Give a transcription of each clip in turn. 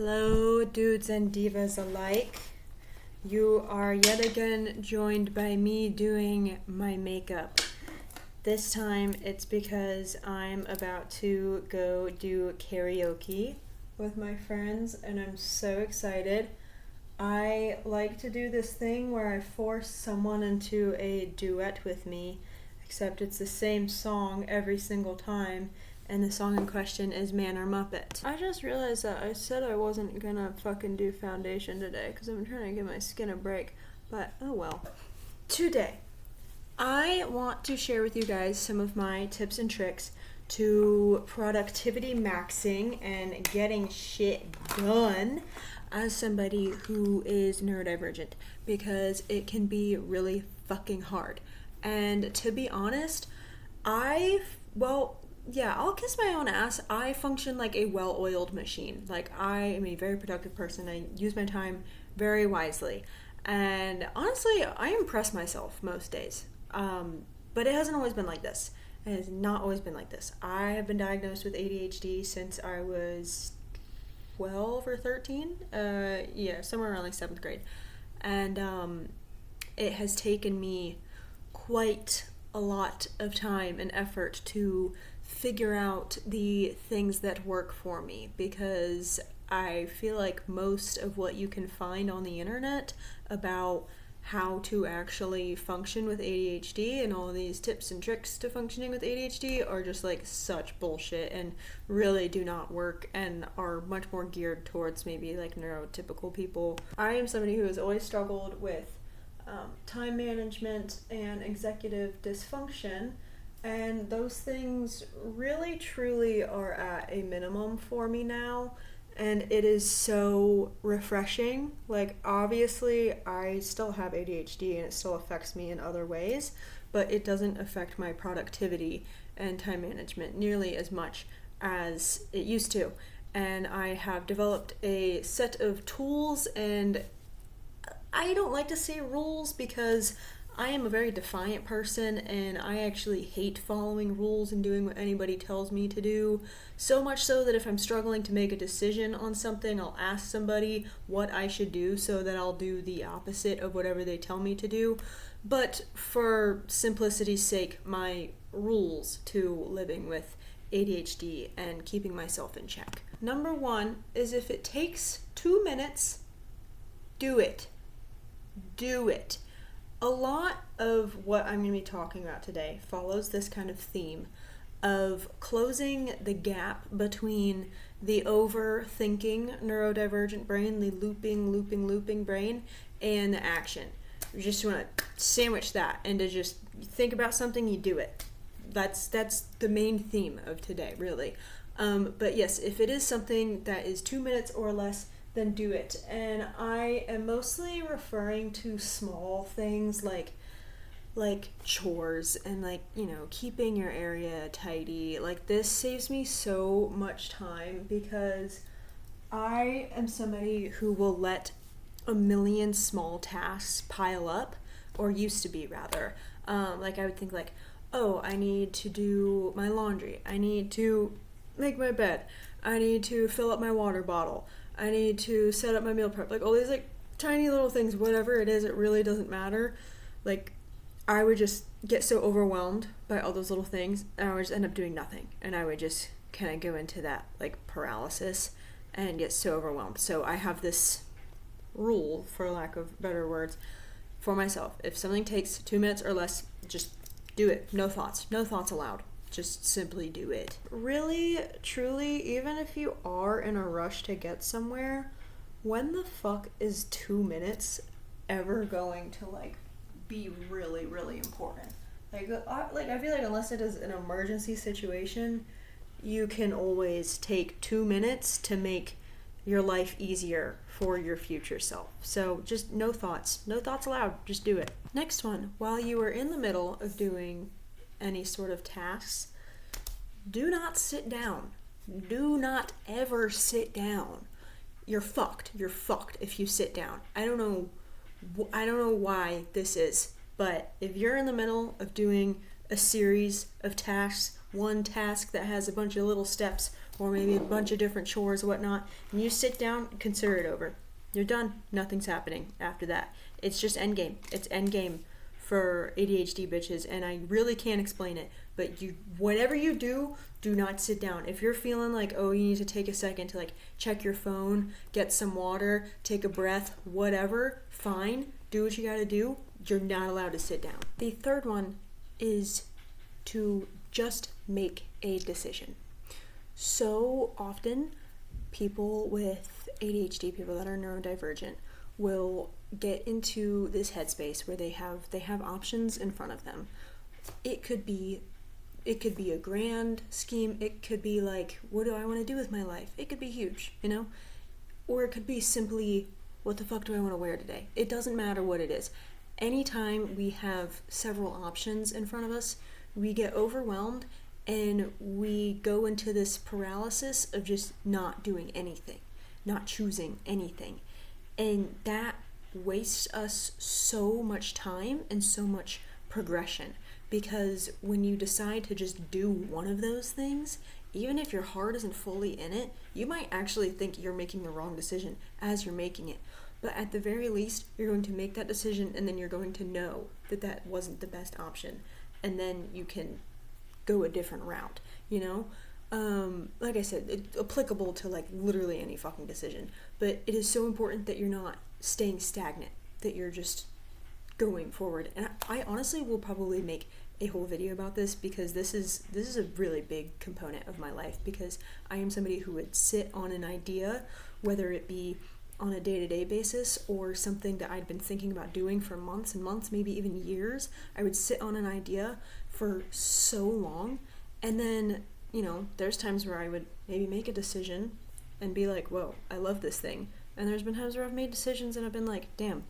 Hello, dudes and divas alike. You are yet again joined by me doing my makeup. This time it's because I'm about to go do karaoke with my friends and I'm so excited. I like to do this thing where I force someone into a duet with me, except it's the same song every single time. And the song in question is Man or Muppet. I just realized that I said I wasn't gonna fucking do foundation today because I'm trying to give my skin a break, but oh well. Today, I want to share with you guys some of my tips and tricks to productivity maxing and getting shit done as somebody who is neurodivergent, because it can be really fucking hard. And to be honest, I'll kiss my own ass. I function like a well-oiled machine. Like, I am a very productive person. I use my time very wisely. And honestly, I impress myself most days. But it hasn't always been like this. It has not always been like this. I have been diagnosed with ADHD since I was 12 or 13. Somewhere around like 7th grade. And it has taken me quite a lot of time and effort to figure out the things that work for me, because I feel like most of what you can find on the internet about how to actually function with ADHD and all of these tips and tricks to functioning with ADHD are just like such bullshit and really do not work and are much more geared towards maybe like neurotypical people. I am somebody who has always struggled with time management and executive dysfunction, and those things really truly are at a minimum for me now, and it is so refreshing. Like, obviously I still have ADHD and it still affects me in other ways, but it doesn't affect my productivity and time management nearly as much as it used to. And I have developed a set of tools, and I don't like to say rules because I am a very defiant person and I actually hate following rules and doing what anybody tells me to do. So much so that if I'm struggling to make a decision on something, I'll ask somebody what I should do so that I'll do the opposite of whatever they tell me to do. But for simplicity's sake, my rules to living with ADHD and keeping myself in check. Number one is, if it takes 2 minutes, do it. Do it. A lot of what I'm going to be talking about today follows this kind of theme of closing the gap between the overthinking neurodivergent brain, the looping brain, and the action. You just want to sandwich that and to just think about something, you do it. That's the main theme of today, really. But yes, if it is something that is 2 minutes or less, then do it. And I am mostly referring to small things like chores and keeping your area tidy. Like, this saves me so much time because I am somebody who will let a million small tasks pile up, or used to be rather. I would think I need to do my laundry, I need to make my bed, I need to fill up my water bottle, I need to set up my meal prep, all these tiny little things, whatever it is, it really doesn't matter. I would just get so overwhelmed by all those little things, and I would just end up doing nothing, and I would just kind of go into that paralysis and get so overwhelmed. So I have this rule, for lack of better words, for myself: if something takes 2 minutes or less, just do it. No thoughts allowed. Just simply do it. Really, truly, even if you are in a rush to get somewhere, when the fuck is 2 minutes ever going to be really, really important? I feel like unless it is an emergency situation, you can always take 2 minutes to make your life easier for your future self. So just no thoughts allowed. Just do it. Next one, while you are in the middle of doing any sort of tasks, do not sit down. Do not ever sit down. You're fucked if you sit down. I don't know why this is, but if you're in the middle of doing a series of tasks, one task that has a bunch of little steps or maybe a bunch of different chores or whatnot, and you sit down, consider it over. You're done. Nothing's happening after that. It's just endgame. It's endgame for ADHD bitches, and I really can't explain it. But whatever you do, do not sit down. If you're feeling like, oh, you need to take a second to like check your phone, get some water, take a breath, whatever, fine. Do what you gotta do. You're not allowed to sit down. The third one is to just make a decision. So often, people with ADHD, people that are neurodivergent, will get into this headspace where they have options in front of them. It could be a grand scheme. It could be like, what do I want to do with my life? It could be huge, or it could be simply, what the fuck do I want to wear today? It doesn't matter what it is. Anytime we have several options in front of us, we get overwhelmed and we go into this paralysis of just not doing anything, not choosing anything. And that wastes us so much time and so much progression, because when you decide to just do one of those things, even if your heart isn't fully in it, you might actually think you're making the wrong decision as you're making it. But at the very least, you're going to make that decision, and then you're going to know that that wasn't the best option, and then you can go a different route, Like I said, it's applicable to like literally any fucking decision, but it is so important that you're not staying stagnant, that you're just going forward. And I honestly will probably make a whole video about this, because this is a really big component of my life, because I am somebody who would sit on an idea, whether it be on a day-to-day basis or something that I'd been thinking about doing for months and months, maybe even years. I would sit on an idea for so long, and then there's times where I would maybe make a decision and be like, whoa, I love this thing. And there's been times where I've made decisions and I've been like, damn,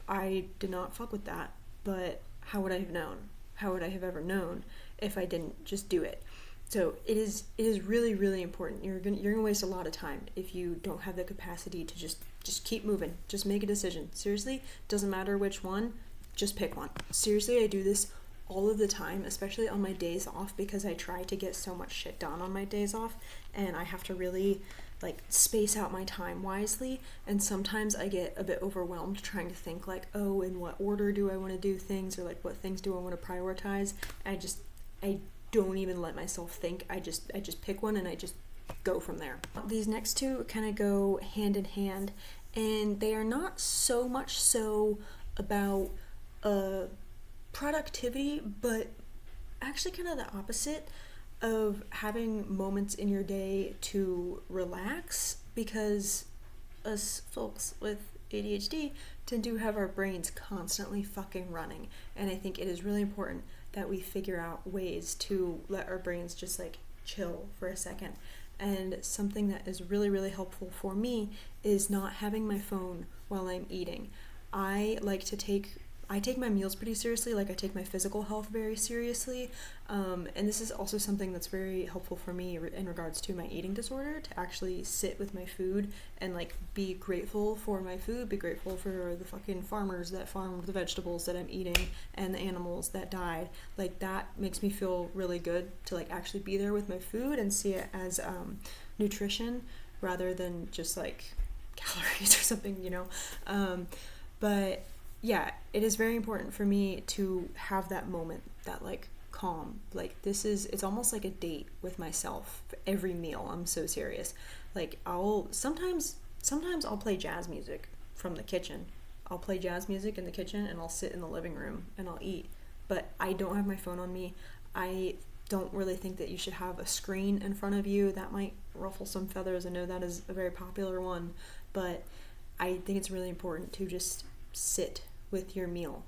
I did not fuck with that, but how would I have known? How would I have ever known if I didn't just do it? So it is really, really important. You're gonna waste a lot of time if you don't have the capacity to just keep moving. Just make a decision. Seriously, doesn't matter which one, just pick one. Seriously, I do this all of the time, especially on my days off, because I try to get so much shit done on my days off, and I have to really like space out my time wisely. And sometimes I get a bit overwhelmed trying to think like, oh, in what order do I want to do things, or like what things do I want to prioritize. I don't even let myself think. I just pick one and I just go from there. These next two kind of go hand in hand, and they are not so much so about productivity, but actually kind of the opposite of having moments in your day to relax, because us folks with ADHD tend to have our brains constantly fucking running, and I think it is really important that we figure out ways to let our brains just like chill for a second. And something that is really, really helpful for me is not having my phone while I'm eating. I take my meals pretty seriously, like I take my physical health very seriously, and this is also something that's very helpful for me in regards to my eating disorder, to actually sit with my food and like be grateful for my food, be grateful for the fucking farmers that farmed the vegetables that I'm eating and the animals that died. Like that makes me feel really good to like actually be there with my food and see it as nutrition rather than just like calories or something, but yeah, it is very important for me to have that moment, that like calm. Like it's almost like a date with myself for every meal. I'm so serious. Like sometimes I'll play jazz music from the kitchen. I'll play jazz music in the kitchen and I'll sit in the living room and I'll eat. But I don't have my phone on me. I don't really think that you should have a screen in front of you. That might ruffle some feathers. I know that is a very popular one, but I think it's really important to just sit with your meal,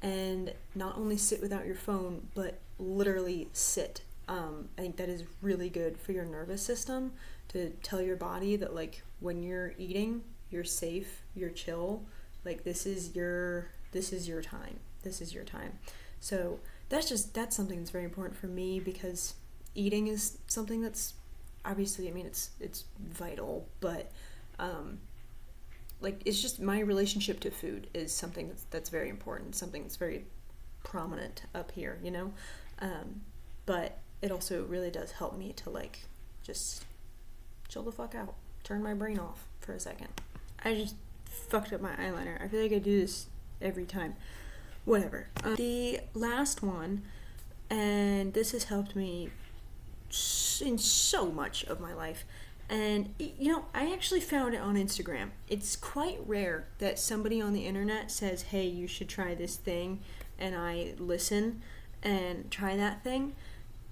and not only sit without your phone, but literally sit. I think that is really good for your nervous system, to tell your body that like when you're eating, you're safe, you're chill, like this is your time. So that's something that's very important for me, because eating is something that's obviously, it's vital, but like it's just my relationship to food is something that's very important, something that's very prominent up here, but it also really does help me to like just chill the fuck out. Turn my brain off for a second. I just fucked up my eyeliner. I feel like I do this every time. Whatever. The last one, and this has helped me in so much of my life. And, you know, I actually found it on Instagram. It's quite rare that somebody on the internet says, hey, you should try this thing, and I listen and try that thing.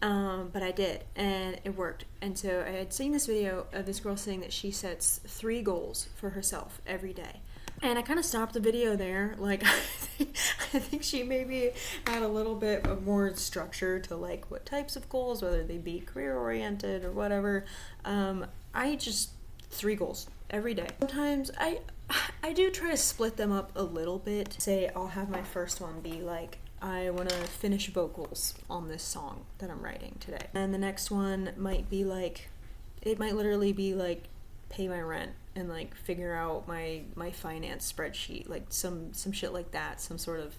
But I did, and it worked. And so I had seen this video of this girl saying that she sets 3 goals for herself every day. And I kind of stopped the video there. Like, I think she maybe had a little bit of more structure to, like, what types of goals, whether they be career-oriented or whatever. I just 3 goals every day. Sometimes I do try to split them up a little bit. Say I'll have my first one be, like, I want to finish vocals on this song that I'm writing today. And the next one might be, like, it might literally be, like, pay my rent and like figure out my finance spreadsheet, like some shit like that, some sort of,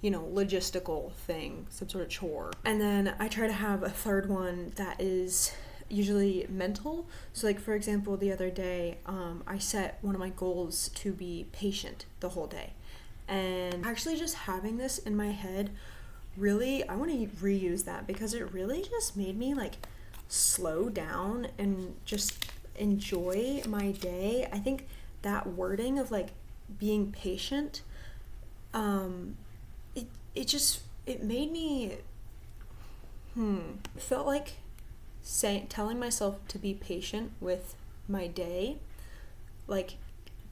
you know, logistical thing, some sort of chore. And then I try to have a third one that is usually mental. So like, for example, the other day I set one of my goals to be patient the whole day, and actually just having this in my head, really I want to reuse that because it really just made me like slow down and just enjoy my day. I think that wording of like being patient, it made me felt like telling myself to be patient with my day, like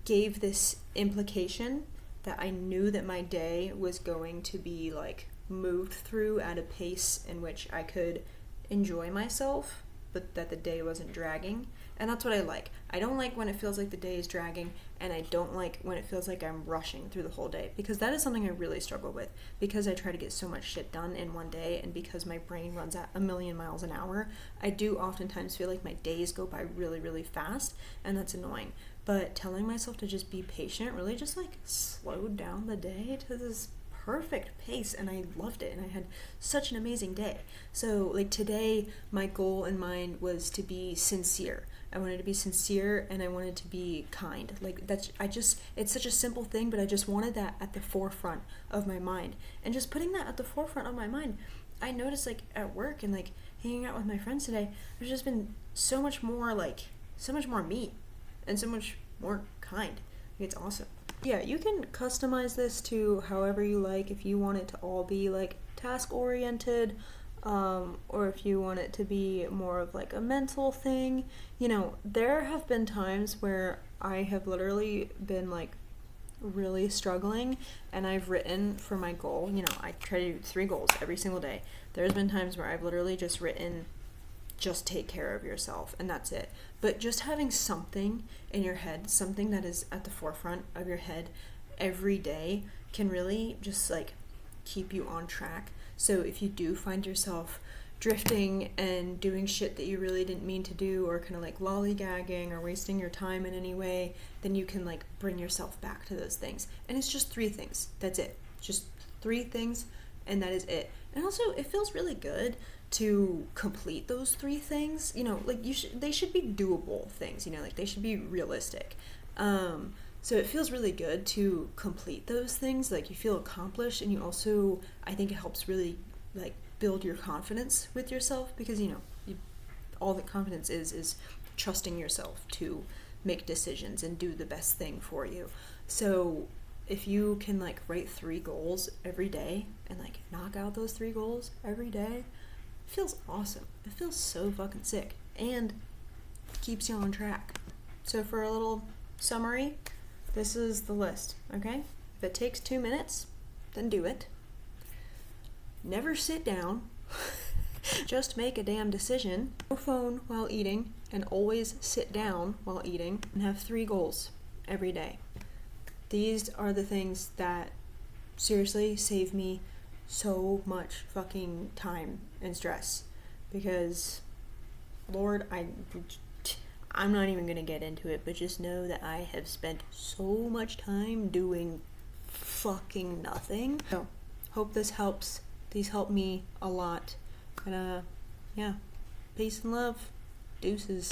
gave this implication that I knew that my day was going to be like moved through at a pace in which I could enjoy myself, but that the day wasn't dragging. And that's what I like. I don't like when it feels like the day is dragging, and I don't like when it feels like I'm rushing through the whole day, because that is something I really struggle with, because I try to get so much shit done in one day, and because my brain runs at 1,000,000 miles an hour, I do oftentimes feel like my days go by really, really fast, and that's annoying. But telling myself to just be patient really just like slowed down the day to this perfect pace, and I loved it, and I had such an amazing day. So like today, my goal in mind was to be sincere. I wanted to be sincere, and I wanted to be kind. Like it's such a simple thing, but I just wanted that at the forefront of my mind. And just putting that at the forefront of my mind, I noticed like at work and like hanging out with my friends today, there's just been so much more me and so much more kind. It's awesome. Yeah, you can customize this to however you like, if you want it to all be like task oriented, or if you want it to be more of like a mental thing. You know, there have been times where I have literally been like really struggling, and I've written for my goal, you know, I try to do 3 goals every single day. There's been times where I've literally just written, just take care of yourself, and that's it. But just having something in your head, something that is at the forefront of your head every day, can really just like keep you on track. So if you do find yourself drifting and doing shit that you really didn't mean to do, or kind of like lollygagging or wasting your time in any way, then you can like bring yourself back to those things. And it's just 3 things. That's it. Just 3 things, and that is it. And also, it feels really good to complete those 3 things. You know, like they should be doable things, you know, like they should be realistic. So it feels really good to complete those things. Like you feel accomplished, and you also, I think it helps really like build your confidence with yourself, because you know, all that confidence is trusting yourself to make decisions and do the best thing for you. So if you can like write 3 goals every day and like knock out those 3 goals every day, it feels awesome. It feels so fucking sick, and keeps you on track. So for a little summary, this is the list, okay? If it takes 2 minutes, then do it. Never sit down. Just make a damn decision. No phone while eating, and always sit down while eating, and have 3 goals every day. These are the things that seriously save me so much fucking time and stress, because Lord, I'm not even gonna get into it, but just know that I have spent so much time doing fucking nothing. So hope this helps. These help me a lot. And yeah, peace and love. Deuces.